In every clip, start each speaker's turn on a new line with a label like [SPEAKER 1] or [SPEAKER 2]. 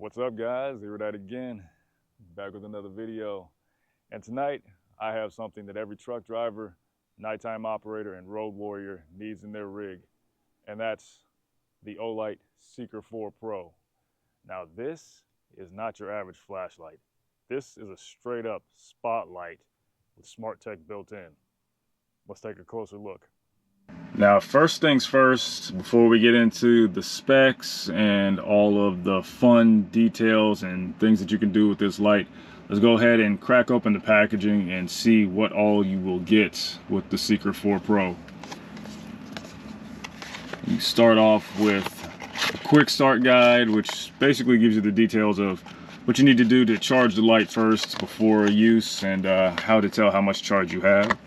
[SPEAKER 1] What's up, guys? Here it again, back with another video. And tonight I have something that every truck driver, nighttime operator, and road warrior needs in their rig, and that's the Olight Seeker 4 Pro. Now this is not your average flashlight. This is a straight up spotlight with smart tech built in. Let's take a closer look. Now, first things first, before we get into the specs and all of the fun details and things that you can do with this light, let's go ahead and crack open the packaging and see what all you will get with the Seeker 4 Pro. You start off with a quick start guide, which basically gives you the details of what you need to do to charge the light first before use and how to tell how much charge you have.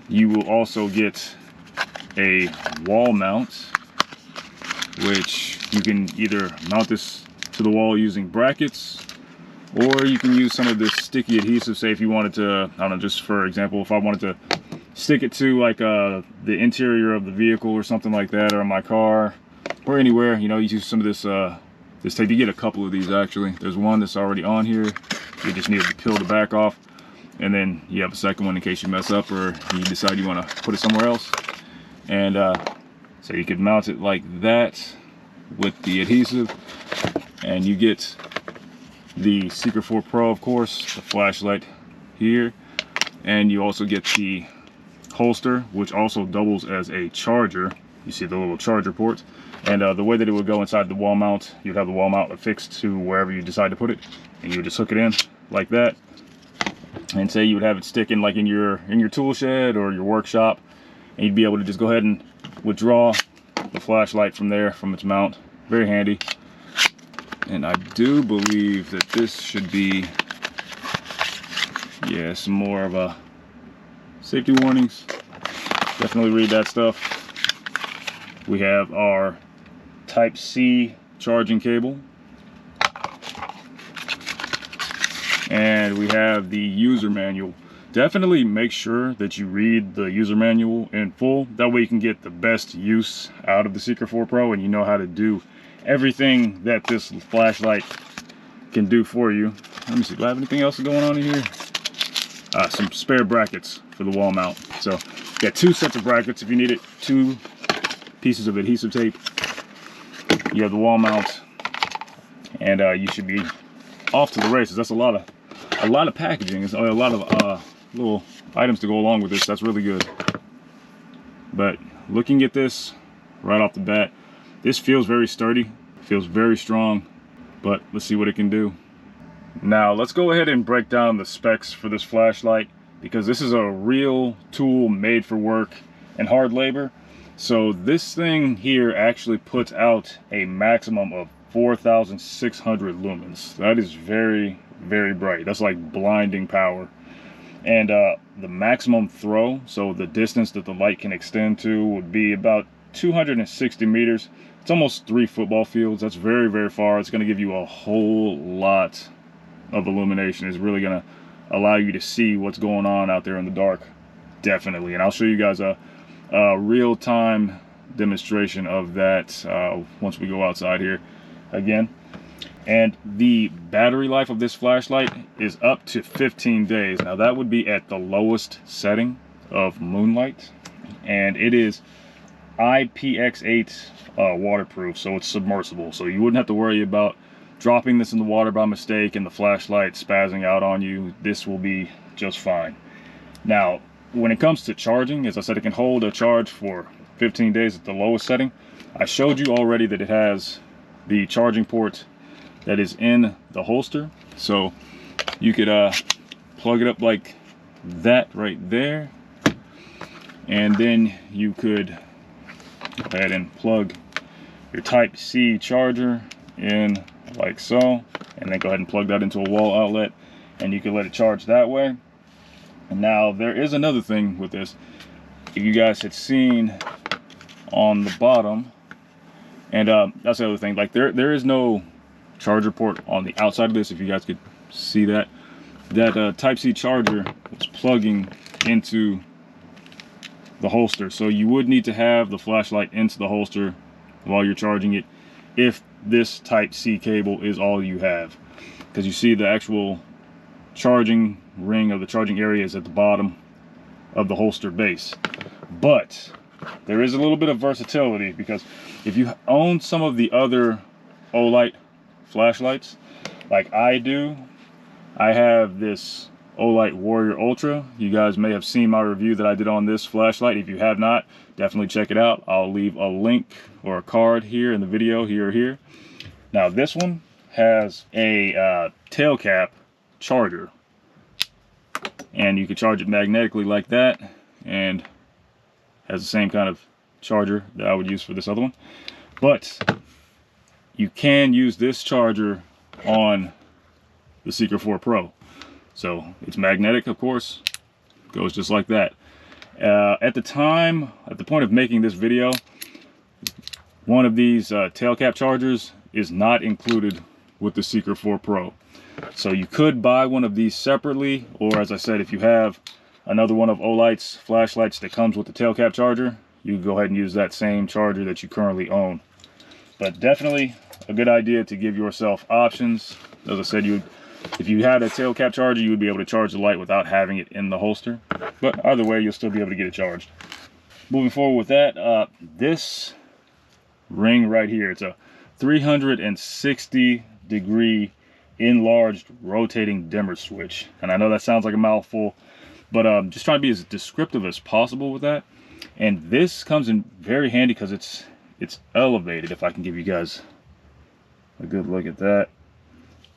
[SPEAKER 1] You will also get a wall mount, which you can either mount this to the wall using brackets, or you can use some of this sticky adhesive. Say if you wanted to, I don't know, just for example, if I wanted to stick it to like the interior of the vehicle or something like that, or my car, or anywhere, you know, you use some of this this tape. You get a couple of these actually. There's one that's already on here. You just need to peel the back off, and then you have a second one in case you mess up or you decide you want to put it somewhere else. And so you could mount it like that with the adhesive, and you get the Seeker 4 Pro, of course, the flashlight here, and you also get the holster, which also doubles as a charger. You see the little charger ports, and the way that it would go inside the wall mount, you'd have the wall mount affixed to wherever you decide to put it, and you would just hook it in like that. And say you would have it sticking like in your tool shed or your workshop, and you'd be able to just go ahead and withdraw the flashlight from there, from its mount. Very handy. And I do believe that this should be, yeah, some more of a safety warnings. Definitely read that stuff. We have our Type-C charging cable. And we have the user manual. Definitely make sure that you read the user manual in full. That way you can get the best use out of the Seeker 4 Pro, and you know how to do everything that this flashlight can do for you. Let me see, do I have anything else going on in here? Some spare brackets for the wall mount. So you got two sets of brackets if you need it, two pieces of adhesive tape. You have the wall mount, and you should be off to the races. That's a lot of packaging. It's a lot of little items to go along with this. That's really good. But looking at this right off the bat, this feels very sturdy, feels very strong, but let's see what it can do. Now let's go ahead and break down the specs for this flashlight, because this is a real tool made for work and hard labor. So this thing here actually puts out a maximum of 4,600 lumens. That is very, very bright. That's like blinding power. And the maximum throw, so the distance that the light can extend to, would be about 260 meters. It's almost 3 football fields. That's very, very far. It's going to give you a whole lot of illumination. It's really going to allow you to see what's going on out there in the dark. Definitely. And I'll show you guys a real-time demonstration of that once we go outside here again. And the battery life of this flashlight is up to 15 days. Now that would be at the lowest setting of moonlight, and it is IPX8 waterproof, so it's submersible, so you wouldn't have to worry about dropping this in the water by mistake and the flashlight spazzing out on you. This will be just fine. Now when it comes to charging, as I said, it can hold a charge for 15 days at the lowest setting. I showed you already that it has the charging port that is in the holster, so you could plug it up like that right there, and then you could go ahead and plug your Type-C charger in like so, and then go ahead and plug that into a wall outlet, and you can let it charge that way. And now there is another thing with this. If you guys had seen on the bottom, and that's the other thing, like there is no charger port on the outside of this. If you guys could see that Type-C charger is plugging into the holster, so you would need to have the flashlight into the holster while you're charging it if this type C cable is all you have, because you see the actual charging ring of the charging area is at the bottom of the holster base. But there is a little bit of versatility, because if you own some of the other Olight flashlights like I do, I have this Olight Warrior Ultra. You guys may have seen my review that I did on this flashlight. If you have not, definitely check it out. I'll leave a link or a card here in the video, here or here. Now this one has a tail cap charger, and you can charge it magnetically like that, and has the same kind of charger that I would use for this other one. But you can use this charger on the Seeker 4 Pro. So it's magnetic, of course, goes just like that. At the point of making this video, one of these tail cap chargers is not included with the Seeker 4 Pro. So you could buy one of these separately, or as I said, if you have another one of Olight's flashlights that comes with the tail cap charger, you can go ahead and use that same charger that you currently own. But definitely a good idea to give yourself options. As I said, if you had a tail cap charger, you would be able to charge the light without having it in the holster. But either way, you'll still be able to get it charged. Moving forward with that, this ring right here, it's a 360 degree enlarged rotating dimmer switch. And I know that sounds like a mouthful, but just trying to be as descriptive as possible with that. And this comes in very handy because it's elevated. If I can give you guys a good look at that.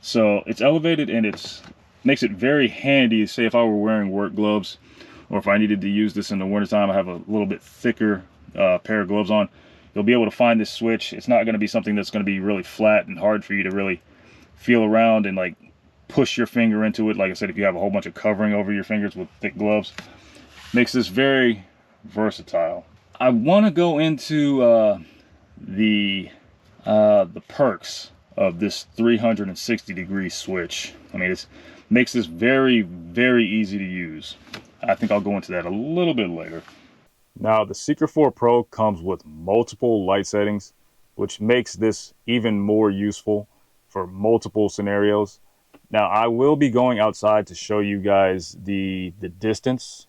[SPEAKER 1] So it's elevated, and it makes it very handy. Say if I were wearing work gloves, or if I needed to use this in the wintertime, I have a little bit thicker pair of gloves on, you'll be able to find this switch. It's not going to be something that's going to be really flat and hard for you to really feel around and like push your finger into it. Like I said, if you have a whole bunch of covering over your fingers with thick gloves, makes this very versatile. I want to go into the perks of this 360 degree switch. I mean, it makes this very, very easy to use. I think I'll go into that a little bit later. Now, the Seeker 4 Pro comes with multiple light settings, which makes this even more useful for multiple scenarios. Now, I will be going outside to show you guys the distance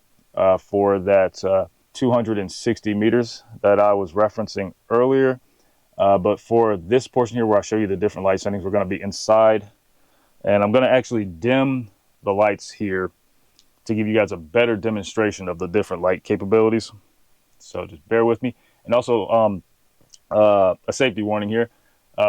[SPEAKER 1] for that 260 meters that I was referencing earlier. But for this portion here where I show you the different light settings, we're going to be inside. And I'm going to actually dim the lights here to give you guys a better demonstration of the different light capabilities. So just bear with me. And also a safety warning here.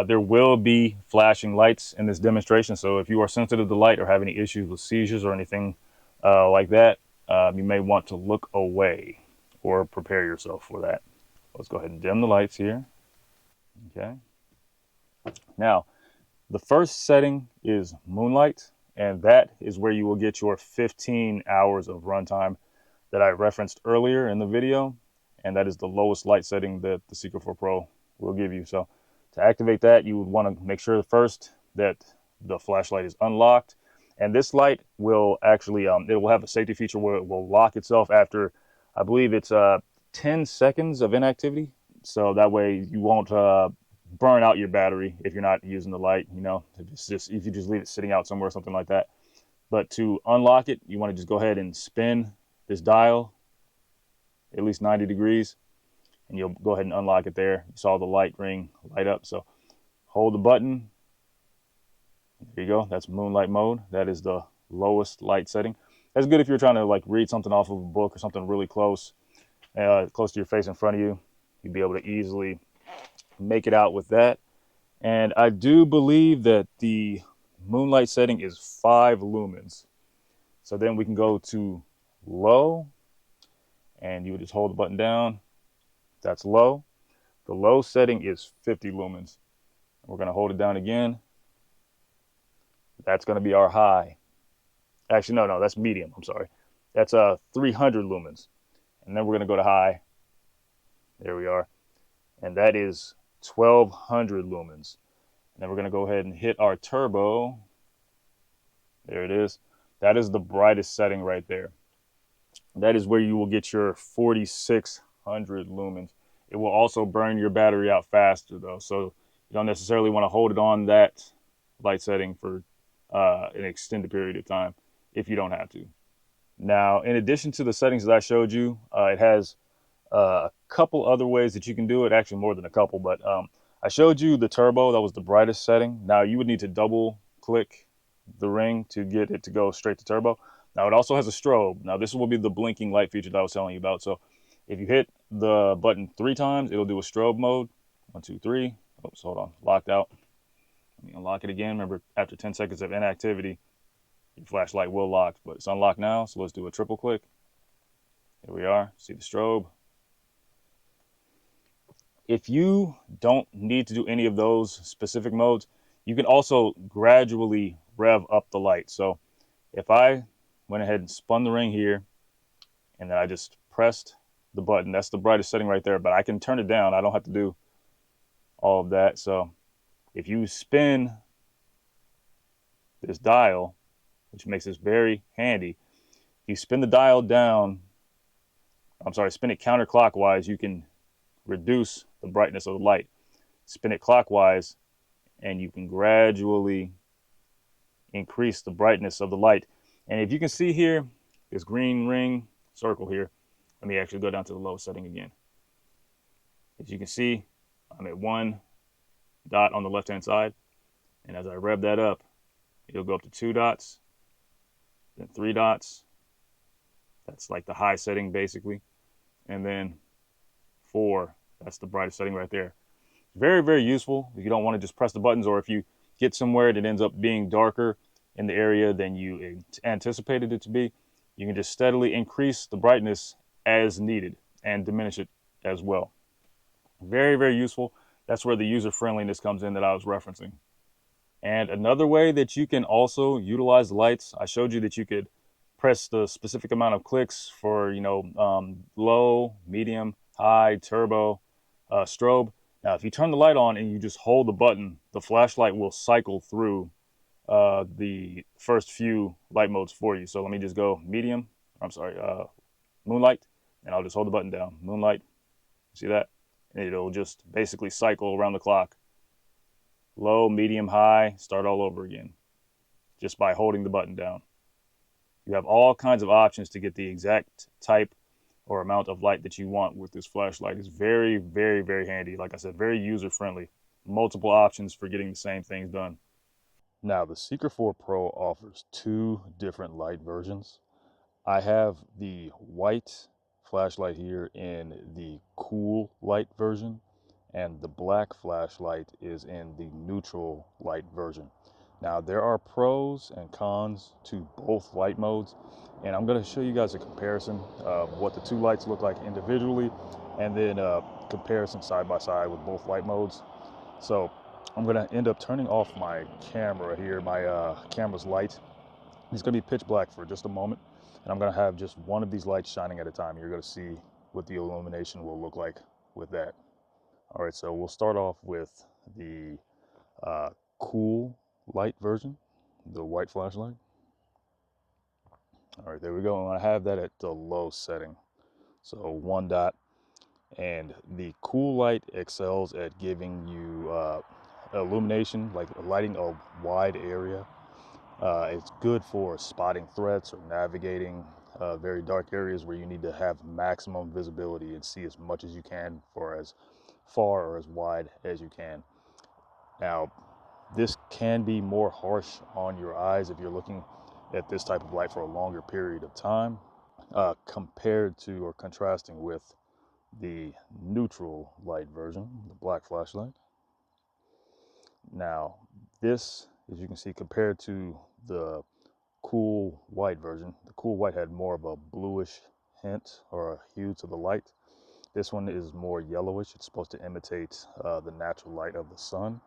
[SPEAKER 1] There will be flashing lights in this demonstration. So if you are sensitive to light or have any issues with seizures or anything like that, you may want to look away or prepare yourself for that. Let's go ahead and dim the lights here. Okay. Now, the first setting is moonlight, and that is where you will get your 15 hours of runtime that I referenced earlier in the video, and that is the lowest light setting that the Seeker 4 Pro will give you. So to activate that, you would want to make sure first that the flashlight is unlocked, and this light will actually it will have a safety feature where it will lock itself after, I believe it's 10 seconds of inactivity. So that way you won't burn out your battery if you're not using the light, you know, if you just leave it sitting out somewhere or something like that. But to unlock it, you want to just go ahead and spin this dial at least 90 degrees, and you'll go ahead and unlock it there. You saw the light ring light up. So hold the button. There you go. That's moonlight mode. That is the lowest light setting. That's good if you're trying to like read something off of a book or something really close to your face in front of you. You'd be able to easily make it out with that. And I do believe that the moonlight setting is 5 lumens. So then we can go to low, and you would just hold the button down. That's low. The low setting is 50 lumens. We're going to hold it down again. That's going to be our high. Actually, no, that's medium. I'm sorry. That's 300 lumens. And then we're going to go to high. There we are. And that is 1200 lumens. And then we're going to go ahead and hit our turbo. There it is. That is the brightest setting right there. That is where you will get your 4600 lumens. It will also burn your battery out faster though. So You don't necessarily want to hold it on that light setting for an extended period of time if you don't have to. Now, in addition to the settings that I showed you, it has a couple other ways that you can do it, actually more than a couple, but I showed you the turbo. That was the brightest setting. Now you would need to double click the ring to get it to go straight to turbo. Now it also has a strobe. Now this will be the blinking light feature that I was telling you about. So if you hit the button 3 times, it'll do a strobe mode. 1, 2, 3. Oops, hold on, locked out. Let me unlock it again. Remember, after 10 seconds of inactivity, your flashlight will lock, but it's unlocked now. So let's do a triple click. Here we are. See the strobe. If you don't need to do any of those specific modes, you can also gradually rev up the light. So if I went ahead and spun the ring here, and then I just pressed the button, that's the brightest setting right there, but I can turn it down. I don't have to do all of that. So if you spin this dial, which makes this very handy, if you spin the dial down, spin it counterclockwise, you can reduce the brightness of the light. Spin it clockwise, and you can gradually increase the brightness of the light. And if you can see here, this green ring circle here, let me actually go down to the low setting again. As you can see, I'm at 1 dot on the left-hand side. And as I rev that up, it'll go up to 2 dots, then 3 dots. That's like the high setting basically. And then 4, that's the brightest setting right there. Very, very useful if you don't want to just press the buttons, or if you get somewhere that ends up being darker in the area than you anticipated it to be, you can just steadily increase the brightness as needed and diminish it as well. Very, very useful. That's where the user friendliness comes in that I was referencing. And another way that you can also utilize the lights, I showed you that you could press the specific amount of clicks for, low, medium, high, turbo, strobe. Now, if you turn the light on and you just hold the button, the flashlight will cycle through the first few light modes for you. So let me just go medium, moonlight, and I'll just hold the button down. Moonlight, see that? And it'll just basically cycle around the clock. Low, medium, high, start all over again, just by holding the button down. You have all kinds of options to get the exact type or amount of light that you want with this flashlight. It's very, very, very handy. Like I said, very user-friendly. Multiple options for getting the same things done. Now, the Seeker 4 Pro offers 2 different light versions. I have the white flashlight here in the cool light version, and the black flashlight is in the neutral light version. Now, there are pros and cons to both light modes, and I'm going to show you guys a comparison of what the 2 lights look like individually, and then a comparison side by side with both light modes. So I'm going to end up turning off my camera here, my camera's light. It's going to be pitch black for just a moment, and I'm going to have just one of these lights shining at a time. You're going to see what the illumination will look like with that. All right, so we'll start off with the cool light version, the white flashlight. All right, there we go. And I have that at the low setting, so 1 dot. And the cool light excels at giving you illumination, like lighting a wide area. It's good for spotting threats or navigating very dark areas where you need to have maximum visibility and see as much as you can for as far or as wide as you can. Now, this can be more harsh on your eyes if you're looking at this type of light for a longer period of time, compared to or contrasting with the neutral light version, the black flashlight. Now, this, as you can see, compared to the cool white version, the cool white had more of a bluish hint or a hue to the light. This one is more yellowish. It's supposed to imitate the natural light of the sun.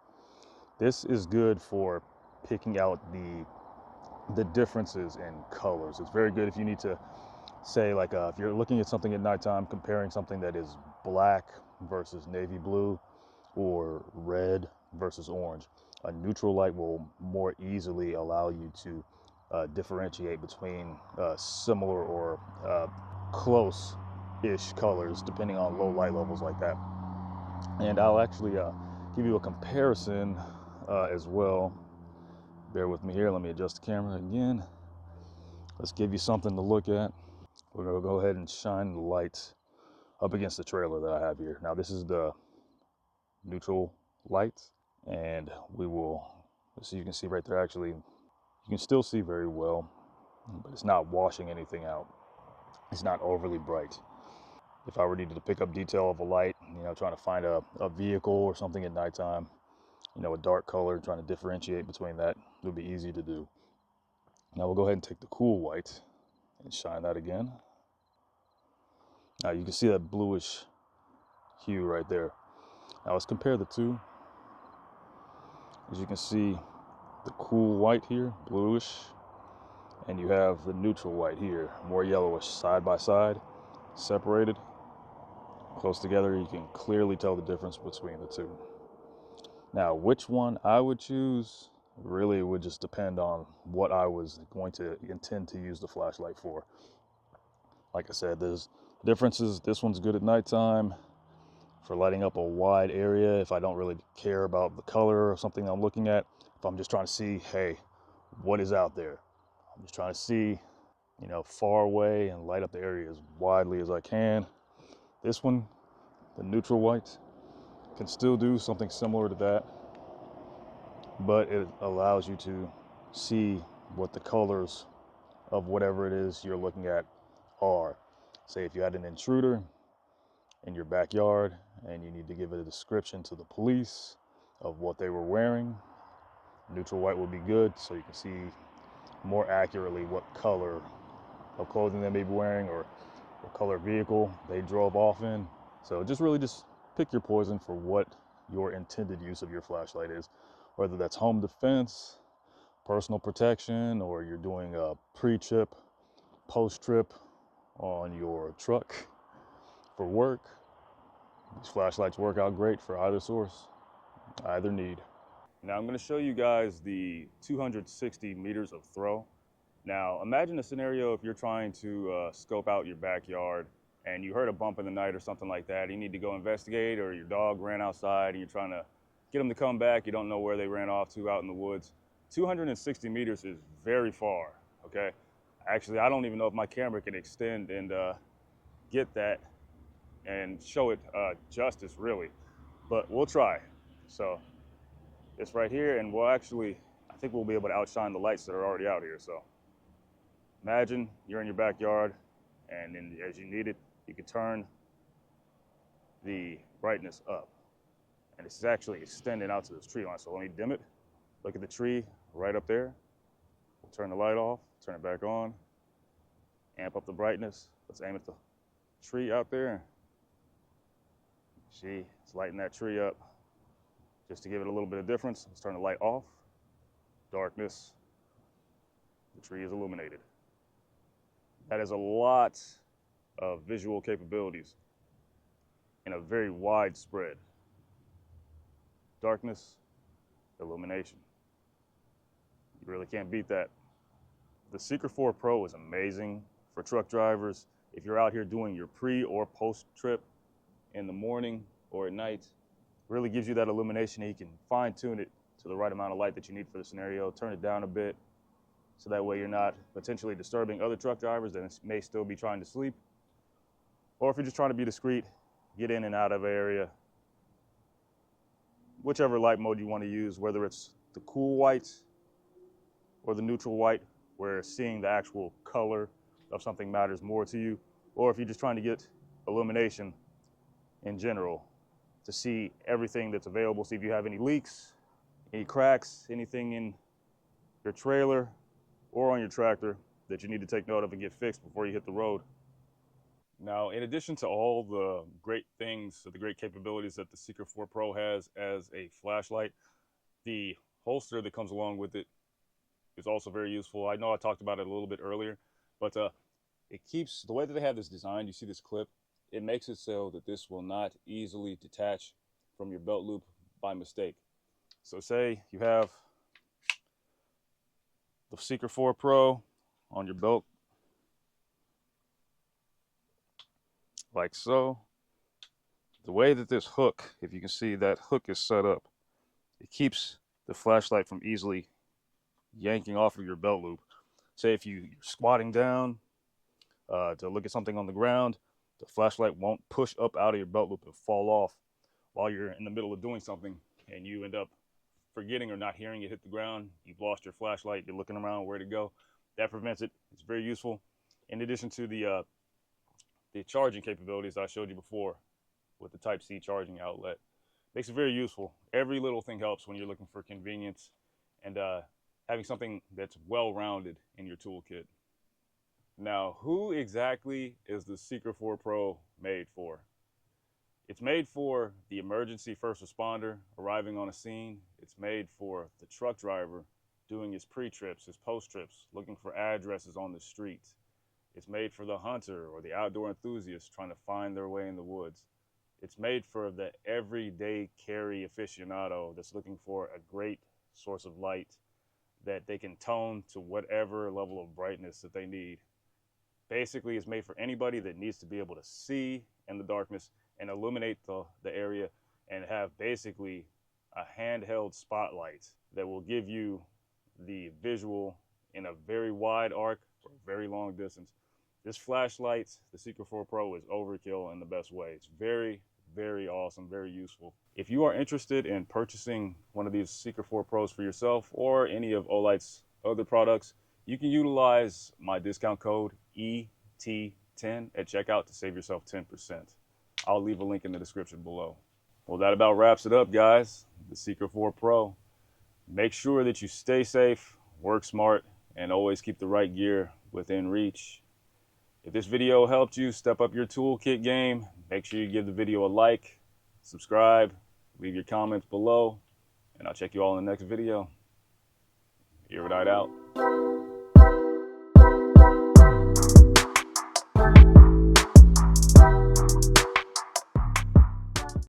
[SPEAKER 1] This is good for picking out the differences in colors. It's very good if you need to say, like, if you're looking at something at nighttime, comparing something that is black versus navy blue or red versus orange. A neutral light will more easily allow you to differentiate between similar or close-ish colors depending on low light levels like that. And I'll actually give you a comparison as well. Bear with me here. Let me adjust the camera again. Let's give you something to look at. We're gonna go ahead and shine the lights up against the trailer that I have here. Now this is the neutral lights, and we will, so you can see right there, actually, you can still see very well, but it's not washing anything out. It's not overly bright. If I were needed to pick up detail of a light, trying to find a vehicle or something at nighttime, a dark color, trying to differentiate between that, it would be easy to do. Now we'll go ahead and take the cool white and shine that again. Now you can see that bluish hue right there. Now let's compare the two. As you can see, the cool white here, bluish, and you have the neutral white here, more yellowish, side by side, separated, close together. You can clearly tell the difference between the two. Now, which one I would choose really would just depend on what I was going to intend to use the flashlight for. Like I said, there's differences. This one's good at nighttime for lighting up a wide area if I don't really care about the color or something I'm looking at. If I'm just trying to see, hey, what is out there? I'm just trying to see, far away and light up the area as widely as I can. This one, the neutral white, can still do something similar to that, but it allows you to see what the colors of whatever it is you're looking at are. Say if you had an intruder in your backyard and you need to give a description to the police of what they were wearing, neutral white will be good, so you can see more accurately what color of clothing they may be wearing or what color vehicle they drove off in. So just pick your poison for what your intended use of your flashlight is, whether that's home defense, personal protection, or you're doing a pre-trip, post-trip on your truck for work. These flashlights work out great for either source, either need. Now I'm going to show you guys the 260 meters of throw. Now imagine a scenario if you're trying to scope out your backyard and you heard a bump in the night or something like that. You need to go investigate, or your dog ran outside and you're trying to get them to come back. You don't know where they ran off to out in the woods. 260 meters is very far, okay? Actually, I don't even know if my camera can extend and get that and show it justice, really, but we'll try. So it's right here, and I think we'll be able to outshine the lights that are already out here. So imagine you're in your backyard, and then as you need it, you can turn the brightness up, and it's actually extending out to this tree line. So let me dim it. Look at the tree right up there. We'll turn the light off, turn it back on, amp up the brightness. Let's aim at the tree out there. See, it's lighting that tree up. Just to give it a little bit of difference, let's turn the light off. Darkness. The tree is illuminated. That is a lot of visual capabilities in a very wide spread. Darkness, illumination. You really can't beat that. The Seeker 4 Pro is amazing for truck drivers. If you're out here doing your pre or post trip in the morning or at night, really gives you that illumination, and you can fine tune it to the right amount of light that you need for the scenario. Turn it down a bit so that way you're not potentially disturbing other truck drivers that may still be trying to sleep. Or if you're just trying to be discreet, get in and out of an area. Whichever light mode you want to use, whether it's the cool white or the neutral white, where seeing the actual color of something matters more to you, or if you're just trying to get illumination in general to see everything that's available, see if you have any leaks, any cracks, anything in your trailer or on your tractor that you need to take note of and get fixed before you hit the road. Now, in addition to all the great things, the great capabilities that the Seeker 4 Pro has as a flashlight, the holster that comes along with it is also very useful. I know I talked about it a little bit earlier, but it keeps, the way that they have this designed, you see this clip, it makes it so that this will not easily detach from your belt loop by mistake. So say you have the Seeker 4 Pro on your belt, like so. The way that this hook, if you can see, that hook is set up, It keeps the flashlight from easily yanking off of your belt loop. Say if you're squatting down to look at something on the ground, the flashlight won't push up out of your belt loop and fall off while you're in the middle of doing something, and you end up forgetting or not hearing it hit the ground. You've lost your flashlight. You're looking around where to go. That prevents it. It's very useful. In addition to the charging capabilities that I showed you before with the Type-C charging outlet, makes it very useful. Every little thing helps when you're looking for convenience and having something that's well-rounded in your toolkit. Now, who exactly is the Seeker 4 Pro made for? It's made for the emergency first responder arriving on a scene. It's made for the truck driver doing his pre-trips, his post-trips, looking for addresses on the street. It's made for the hunter or the outdoor enthusiast trying to find their way in the woods. It's made for the everyday carry aficionado that's looking for a great source of light that they can tone to whatever level of brightness that they need. Basically, it's made for anybody that needs to be able to see in the darkness and illuminate the area and have basically a handheld spotlight that will give you the visual in a very wide arc for a very long distance. This flashlight, the Seeker 4 Pro, is overkill in the best way. It's very, very awesome, very useful. If you are interested in purchasing one of these Seeker 4 Pros for yourself or any of Olight's other products, you can utilize my discount code ET10 at checkout to save yourself 10%. I'll leave a link in the description below. Well, that about wraps it up, guys. The Seeker 4 Pro. Make sure that you stay safe, work smart, and always keep the right gear within reach. If this video helped you step up your toolkit game, make sure you give the video a like, subscribe, leave your comments below, and I'll check you all in the next video. Olight out.